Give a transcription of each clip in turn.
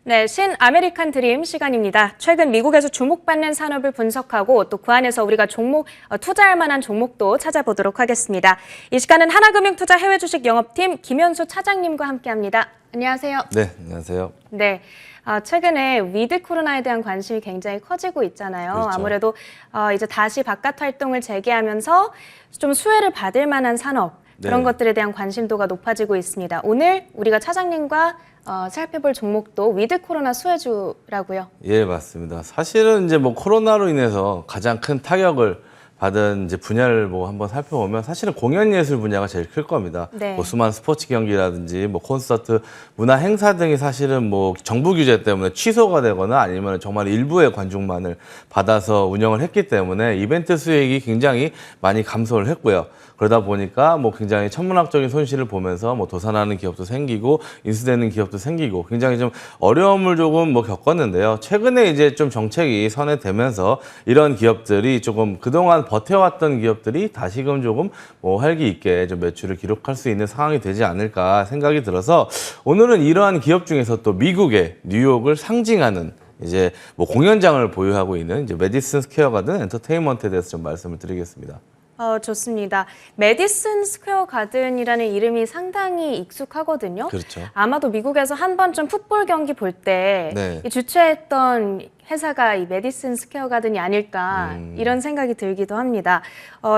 네, 신 아메리칸 드림 시간입니다. 최근 미국에서 주목받는 산업을 분석하고 또 그 안에서 우리가 투자할 만한 종목도 찾아보도록 하겠습니다. 이 시간은 하나금융투자 해외주식 영업팀 김현수 차장님과 함께합니다. 안녕하세요. 네, 안녕하세요. 네, 최근에 위드 코로나에 대한 관심이 굉장히 커지고 있잖아요. 그렇죠. 아무래도 이제 다시 바깥 활동을 재개하면서 좀 수혜를 받을 만한 산업 그런 네. 것들에 대한 관심도가 높아지고 있습니다. 오늘 우리가 차장님과 살펴볼 종목도 위드 코로나 수혜주라고요. 예, 맞습니다. 사실은 이제 뭐 코로나로 인해서 가장 큰 타격을 받은 이제 분야를 뭐 한번 살펴보면 사실은 공연 예술 분야가 제일 클 겁니다. 네. 뭐 수많은 스포츠 경기라든지 뭐 콘서트, 문화 행사 등이 사실은 뭐 정부 규제 때문에 취소가 되거나 아니면 정말 일부의 관중만을 받아서 운영을 했기 때문에 이벤트 수익이 굉장히 많이 감소를 했고요. 그러다 보니까 뭐 굉장히 천문학적인 손실을 보면서 뭐 도산하는 기업도 생기고 인수되는 기업도 생기고 굉장히 좀 어려움을 조금 뭐 겪었는데요. 최근에 이제 좀 정책이 선회되면서 이런 기업들이 조금 그동안 버텨왔던 기업들이 다시금 조금 뭐 활기 있게 좀 매출을 기록할 수 있는 상황이 되지 않을까 생각이 들어서 오늘은 이러한 기업 중에서 또 미국의 뉴욕을 상징하는 이제 뭐 공연장을 보유하고 있는 이제 메디슨 스퀘어 가든 엔터테인먼트에 대해서 좀 말씀을 드리겠습니다. 좋습니다. 메디슨 스퀘어 가든이라는 이름이 상당히 익숙하거든요. 그렇죠. 아마도 미국에서 한 번쯤 풋볼 경기 볼 때 네. 주최했던 회사가 이 메디슨 스퀘어 가든이 아닐까 이런 생각이 들기도 합니다.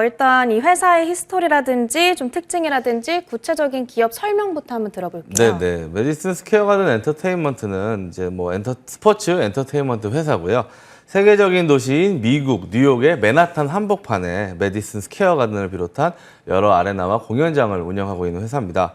일단 이 회사의 히스토리라든지 좀 특징이라든지 구체적인 기업 설명부터 한번 들어볼게요. 네. 메디슨 스퀘어 가든 엔터테인먼트는 이제 뭐 스포츠 엔터테인먼트 회사고요. 세계적인 도시인 미국 뉴욕의 맨하탄 한복판에 메디슨 스퀘어 가든을 비롯한 여러 아레나와 공연장을 운영하고 있는 회사입니다.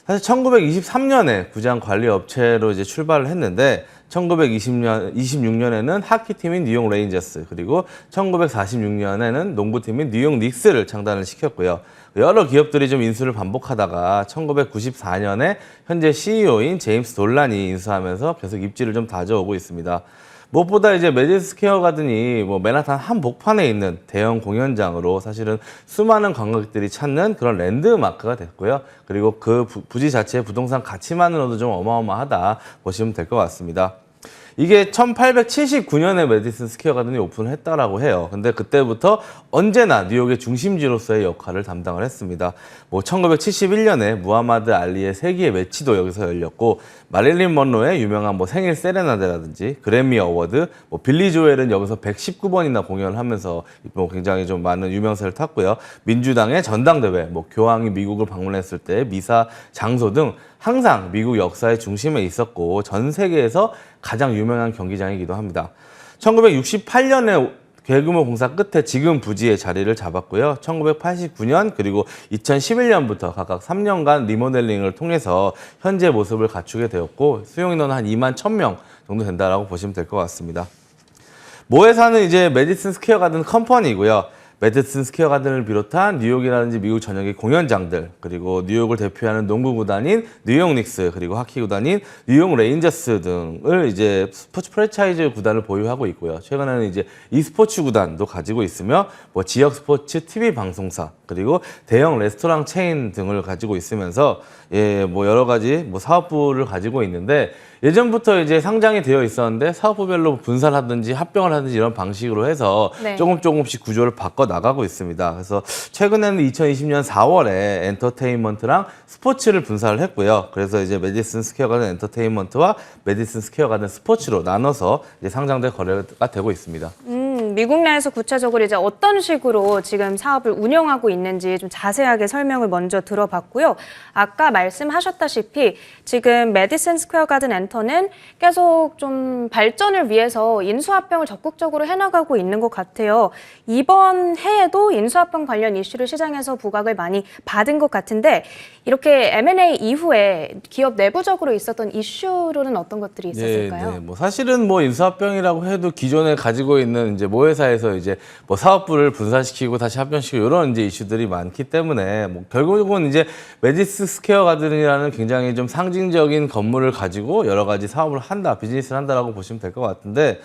사실 1923년에 구장 관리 업체로 이제 출발을 했는데 1926년에는 하키팀인 뉴욕 레인저스 그리고 1946년에는 농구팀인 뉴욕 닉스를 창단을 시켰고요. 여러 기업들이 좀 인수를 반복하다가 1994년에 현재 CEO인 제임스 돌란이 인수하면서 계속 입지를 좀 다져오고 있습니다. 무엇보다 이제 메디슨 스퀘어 가든이 뭐 맨하탄 한복판에 있는 대형 공연장으로 사실은 수많은 관광객들이 찾는 그런 랜드마크가 됐고요. 그리고 그 부지 자체의 부동산 가치만으로도 좀 어마어마하다 보시면 될 것 같습니다. 이게 1879년에 메디슨 스퀘어 가든이 오픈을 했다라고 해요. 근데 그때부터 언제나 뉴욕의 중심지로서의 역할을 담당을 했습니다. 뭐 1971년에 무하마드 알리의 세기의 매치도 여기서 열렸고 마릴린 먼로의 유명한 뭐 생일 세레나데라든지 그래미 어워드, 뭐 빌리 조엘은 여기서 119번이나 공연을 하면서 뭐 굉장히 좀 많은 유명세를 탔고요. 민주당의 전당대회, 뭐 교황이 미국을 방문했을 때 미사 장소 등 항상 미국 역사의 중심에 있었고 전 세계에서 가장 유명한 경기장이기도 합니다. 1968년에 대규모 공사 끝에 지금 부지에 자리를 잡았고요. 1989년 그리고 2011년부터 각각 3년간 리모델링을 통해서 현재 모습을 갖추게 되었고 수용 인원은 한 2만 1,000명 정도 된다라고 보시면 될 것 같습니다. 모회사는 이제 메디슨 스퀘어 가든 컴퍼니고요. 메디슨 스퀘어 가든을 비롯한 뉴욕이라든지 미국 전역의 공연장들 그리고 뉴욕을 대표하는 농구 구단인 뉴욕 닉스 그리고 하키 구단인 뉴욕 레인저스 등을 이제 스포츠 프랜차이즈 구단을 보유하고 있고요. 최근에는 이제 e스포츠 구단도 가지고 있으며 뭐 지역 스포츠 TV 방송사 그리고 대형 레스토랑 체인 등을 가지고 있으면서 뭐 여러 가지 뭐 사업부를 가지고 있는데 예전부터 이제 상장이 되어 있었는데 사업부별로 분산을 하든지 합병을 하든지 이런 방식으로 해서 네. 조금씩 구조를 바꿔 나가고 있습니다. 그래서 최근에는 2020년 4월에 엔터테인먼트랑 스포츠를 분사를 했고요. 그래서 이제 메디슨 스퀘어 가든 엔터테인먼트와 메디슨 스퀘어 가든 스포츠로 나눠서 이제 상장된 거래가 되고 있습니다. 미국 내에서 구체적으로 이제 어떤 식으로 지금 사업을 운영하고 있는지 좀 자세하게 설명을 먼저 들어봤고요. 아까 말씀하셨다시피 지금 메디슨 스퀘어 가든 엔터는 계속 좀 발전을 위해서 인수합병을 적극적으로 해나가고 있는 것 같아요. 이번 해에도 인수합병 관련 이슈를 시장에서 부각을 많이 받은 것 같은데 이렇게 M&A 이후에 기업 내부적으로 있었던 이슈로는 어떤 것들이 있었을까요? 네. 뭐 사실은 뭐 인수합병이라고 해도 기존에 가지고 있는 이제 모회사에서 이제 뭐 사업부를 분산시키고 다시 합병시키고 이런 이제 이슈들이 많기 때문에 뭐 결국은 이제 메디슨 스퀘어 가든이라는 굉장히 좀 상징적인 건물을 가지고 여러 가지 사업을 한다, 비즈니스를 한다라고 보시면 될 것 같은데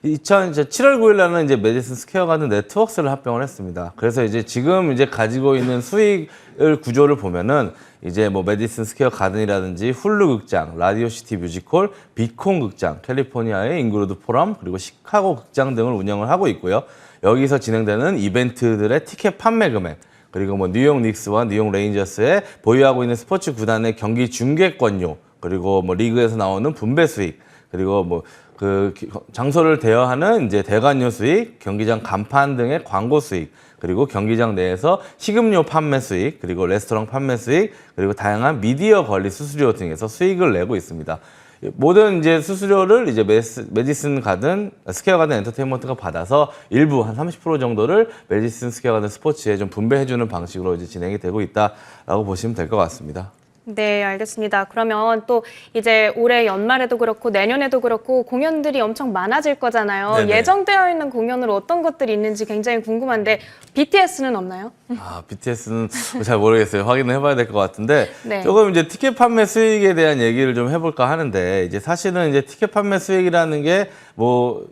7월 9일 날은 이제 메디슨 스퀘어 가든 네트워크스를 합병을 했습니다. 그래서 이제 지금 이제 가지고 있는 수익을 구조를 보면은 이제 뭐 메디슨 스퀘어 가든이라든지 훌루 극장, 라디오 시티 뮤지컬, 비콘 극장, 캘리포니아의 잉그로드 포럼, 그리고 시카고 극장 등을 운영을 하고 있고요. 여기서 진행되는 이벤트들의 티켓 판매 금액, 그리고 뭐 뉴욕 닉스와 뉴욕 레인저스의 보유하고 있는 스포츠 구단의 경기 중계권료, 그리고 뭐 리그에서 나오는 분배 수익, 그리고 뭐 그 장소를 대여하는 이제 대관료 수익, 경기장 간판 등의 광고 수익, 그리고 경기장 내에서 식음료 판매 수익, 그리고 레스토랑 판매 수익, 그리고 다양한 미디어 관리 수수료 등에서 수익을 내고 있습니다. 모든 이제 수수료를 이제 메디슨 가든 스퀘어 가든 엔터테인먼트가 받아서 일부 한 30% 정도를 메디슨 스퀘어 가든 스포츠에 좀 분배해주는 방식으로 이제 진행이 되고 있다라고 보시면 될 것 같습니다. 네, 알겠습니다. 그러면 또 이제 올해 연말에도 그렇고 내년에도 그렇고 공연들이 엄청 많아질 거잖아요. 네네. 예정되어 있는 공연으로 어떤 것들이 있는지 굉장히 궁금한데 BTS는 없나요? BTS는 잘 모르겠어요. 확인을 해봐야 될 것 같은데 네. 조금 이제 티켓 판매 수익에 대한 얘기를 좀 해볼까 하는데 이제 사실은 이제 티켓 판매 수익이라는 게 뭐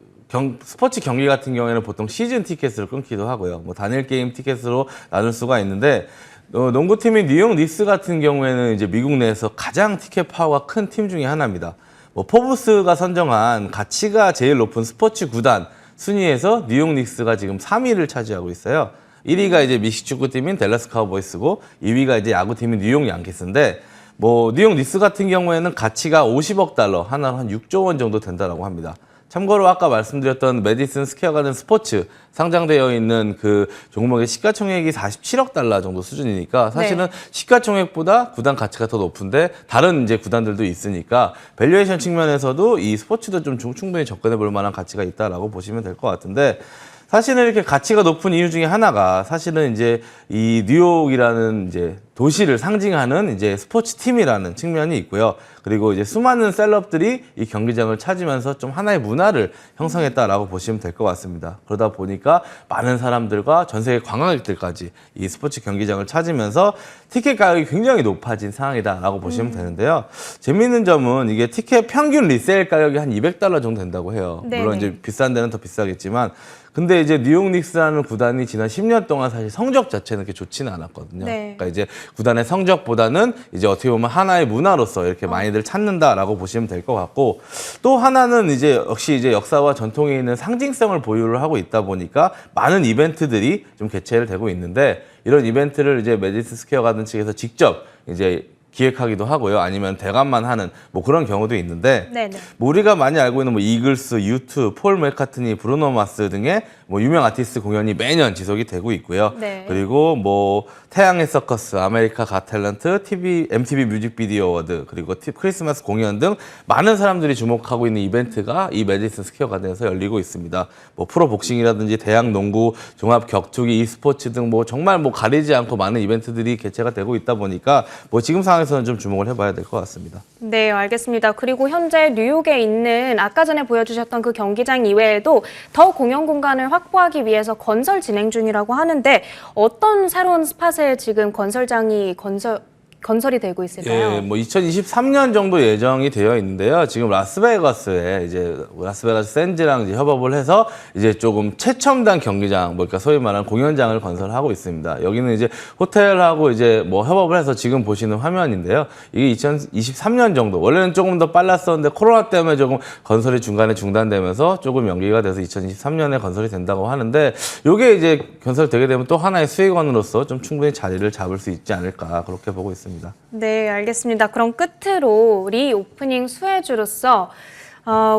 스포츠 경기 같은 경우에는 보통 시즌 티켓을 끊기도 하고요. 뭐 단일 게임 티켓으로 나눌 수가 있는데 농구팀인 뉴욕 닉스 같은 경우에는 이제 미국 내에서 가장 티켓 파워가 큰 팀 중에 하나입니다. 뭐 포브스가 선정한 가치가 제일 높은 스포츠 구단 순위에서 뉴욕 닉스가 지금 3위를 차지하고 있어요. 1위가 이제 미식 축구팀인 댈러스 카우보이스고 2위가 이제 야구팀인 뉴욕 양키스인데 뭐 뉴욕 닉스 같은 경우에는 가치가 50억 달러, 하나로 한 6조 원 정도 된다라고 합니다. 참고로 아까 말씀드렸던 메디슨 스퀘어 가든 스포츠 상장되어 있는 그 종목의 시가총액이 47억 달러 정도 수준이니까 사실은 네. 시가총액보다 구단 가치가 더 높은데 다른 이제 구단들도 있으니까 밸류에이션 측면에서도 이 스포츠도 좀 충분히 접근해 볼 만한 가치가 있다라고 보시면 될 것 같은데 사실은 이렇게 가치가 높은 이유 중에 하나가 사실은 이제 이 뉴욕이라는 이제 도시를 상징하는 이제 스포츠 팀이라는 측면이 있고요. 그리고 이제 수많은 셀럽들이 이 경기장을 찾으면서 좀 하나의 문화를 형성했다라고 보시면 될 것 같습니다. 그러다 보니까 많은 사람들과 전 세계 관광객들까지 이 스포츠 경기장을 찾으면서 티켓 가격이 굉장히 높아진 상황이다라고 보시면 되는데요. 재미있는 점은 이게 티켓 평균 리세일 가격이 한 200달러 정도 된다고 해요. 네네. 물론 이제 비싼 데는 더 비싸겠지만 근데 이제 뉴욕 닉스라는 구단이 지난 10년 동안 사실 성적 자체는 그렇게 좋지는 않았거든요. 네. 그러니까 이제 구단의 성적보다는 이제 어떻게 보면 하나의 문화로서 이렇게 많이들 찾는다라고 보시면 될 것 같고 또 하나는 이제 역시 이제 역사와 전통이 있는 상징성을 보유를 하고 있다 보니까 많은 이벤트들이 좀 개최를 되고 있는데 이런 이벤트를 이제 메디슨 스퀘어 가든 측에서 직접 이제 기획하기도 하고요. 아니면 대관만 하는 뭐 그런 경우도 있는데 네네. 뭐 우리가 많이 알고 있는 뭐 이글스, U2, 폴 맥카트니, 브루노 마스 등의 뭐 유명 아티스트 공연이 매년 지속이 되고 있고요. 네. 그리고 뭐 태양의 서커스, 아메리카 갓 탤런트, MTV 뮤직비디오 어워드, 그리고 크리스마스 공연 등 많은 사람들이 주목하고 있는 이벤트가 이 메디슨 스퀘어 가든에서 열리고 있습니다. 뭐 프로 복싱이라든지 대학 농구, 종합 격투기, e스포츠 등 뭐 정말 뭐 가리지 않고 많은 이벤트들이 개최가 되고 있다 보니까 뭐 지금 상황에서는 좀 주목을 해봐야 될 것 같습니다. 네, 알겠습니다. 그리고 현재 뉴욕에 있는 아까 전에 보여주셨던 그 경기장 이외에도 더 공연 공간을 확보하기 위해서 건설 진행 중이라고 하는데 어떤 새로운 스팟에 지금 건설이 되고 있을까요? 예, 뭐 2023년 정도 예정이 되어 있는데요. 지금 라스베가스에 이제 라스베가스 샌즈랑 이제 협업을 해서 이제 조금 최첨단 경기장, 뭐 그러니까 소위 말하는 공연장을 건설하고 있습니다. 여기는 이제 호텔하고 이제 뭐 협업을 해서 지금 보시는 화면인데요. 이게 2023년 정도, 원래는 조금 더 빨랐었는데 코로나 때문에 조금 건설이 중간에 중단되면서 조금 연기가 돼서 2023년에 건설이 된다고 하는데 이게 이제 건설되게 되면 또 하나의 수익원으로서 좀 충분히 자리를 잡을 수 있지 않을까 그렇게 보고 있습니다. 네, 알겠습니다. 그럼 끝으로 리오프닝 수혜주로서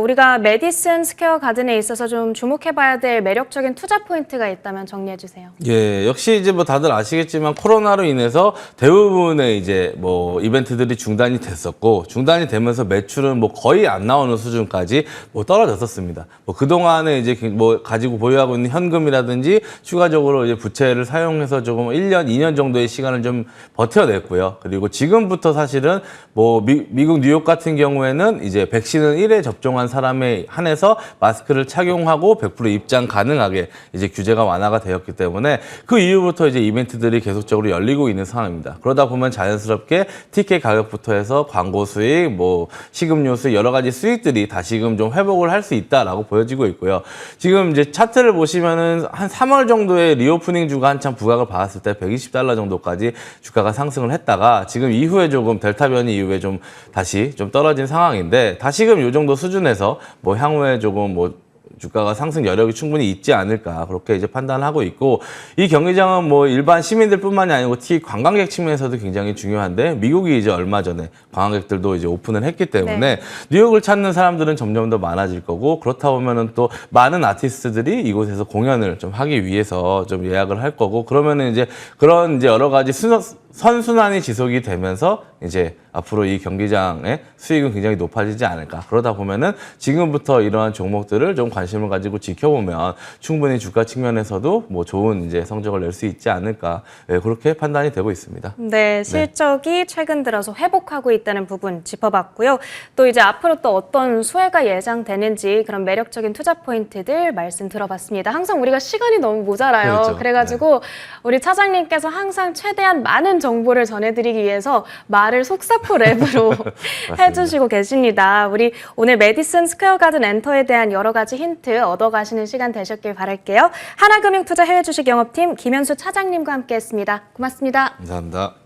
우리가 메디슨 스퀘어 가든에 있어서 좀 주목해봐야 될 매력적인 투자 포인트가 있다면 정리해 주세요. 예, 역시 이제 뭐 다들 아시겠지만 코로나로 인해서 대부분의 이제 뭐 이벤트들이 중단이 됐었고 중단이 되면서 매출은 뭐 거의 안 나오는 수준까지 뭐 떨어졌었습니다. 뭐 그동안에 이제 뭐 가지고 보유하고 있는 현금이라든지 추가적으로 이제 부채를 사용해서 조금 1년, 2년 정도의 시간을 좀 버텨냈고요. 그리고 지금부터 사실은 뭐 미국 뉴욕 같은 경우에는 이제 백신은 1회 접종한 사람에 한해서 마스크를 착용하고 100% 입장 가능하게 이제 규제가 완화가 되었기 때문에 그 이후부터 이제 이벤트들이 계속적으로 열리고 있는 상황입니다. 그러다 보면 자연스럽게 티켓 가격부터 해서 광고 수익, 뭐 식음료 수익 여러 가지 수익들이 다시금 좀 회복을 할 수 있다라고 보여지고 있고요. 지금 이제 차트를 보시면은 한 3월 정도에 리오프닝 주가 한참 부각을 받았을 때 $120 정도까지 주가가 상승을 했다가 지금 이후에 조금 델타 변이 이후에 좀 다시 좀 떨어진 상황인데 다시금 이 정도 수준에서 뭐 향후에 조금 뭐 주가가 상승 여력이 충분히 있지 않을까 그렇게 이제 판단하고 있고 이 경기장은 뭐 일반 시민들뿐만이 아니고 특히 관광객 측면에서도 굉장히 중요한데 미국이 이제 얼마 전에 관광객들도 이제 오픈을 했기 때문에 네. 뉴욕을 찾는 사람들은 점점 더 많아질 거고 그렇다 보면은 또 많은 아티스트들이 이곳에서 공연을 좀 하기 위해서 좀 예약을 할 거고 그러면은 이제 그런 이제 여러 가지 선순환이 지속이 되면서 이제 앞으로 이 경기장의 수익은 굉장히 높아지지 않을까. 그러다 보면은 지금부터 이러한 종목들을 좀 관심을 가지고 지켜보면 충분히 주가 측면에서도 뭐 좋은 이제 성적을 낼 수 있지 않을까. 네, 그렇게 판단이 되고 있습니다. 네, 실적이 최근 들어서 회복하고 있다는 부분 짚어봤고요. 또 이제 앞으로 또 어떤 수혜가 예상되는지 그런 매력적인 투자 포인트들 말씀 들어봤습니다. 항상 우리가 시간이 너무 모자라요. 그렇죠. 그래가지고 우리 차장님께서 항상 최대한 많은 정보를 전해드리기 위해서 말을 속사포 랩으로 해주시고 계십니다. 우리 오늘 메디슨 스퀘어 가든 엔터에 대한 여러 가지 힌트 얻어가시는 시간 되셨길 바랄게요. 하나금융투자 해외 주식 영업팀 김현수 차장님과 함께했습니다. 고맙습니다. 감사합니다.